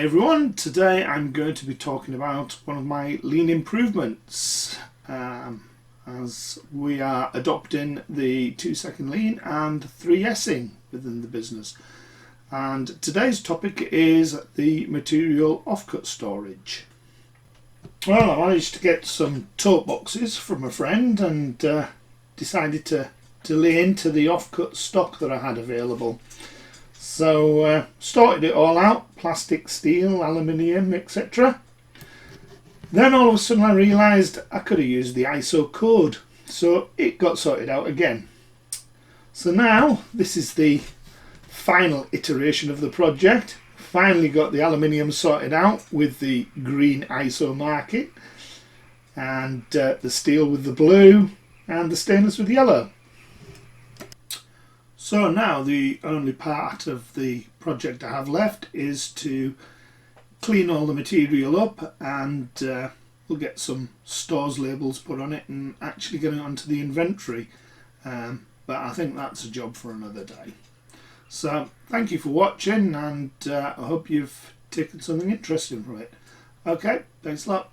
Hi everyone, today I'm going to be talking about one of my lean improvements as we are adopting the 2-second lean and 3Sing within the business. And today's topic is the material offcut storage. Well, I managed to get some tote boxes from a friend and decided to lay into the offcut stock that I had available. So sorted it all out, plastic, steel, aluminium, etc. Then all of a sudden I realised I could have used the ISO code, so it got sorted out again. So now this is the final iteration of the project. Finally got the aluminium sorted out with the green ISO marking, and the steel with the blue, and the stainless with yellow. So now the only part of the project I have left is to clean all the material up, and we'll get some stores labels put on it and actually get it onto the inventory. But I think that's a job for another day. So thank you for watching, and I hope you've taken something interesting from it. Okay, thanks a lot.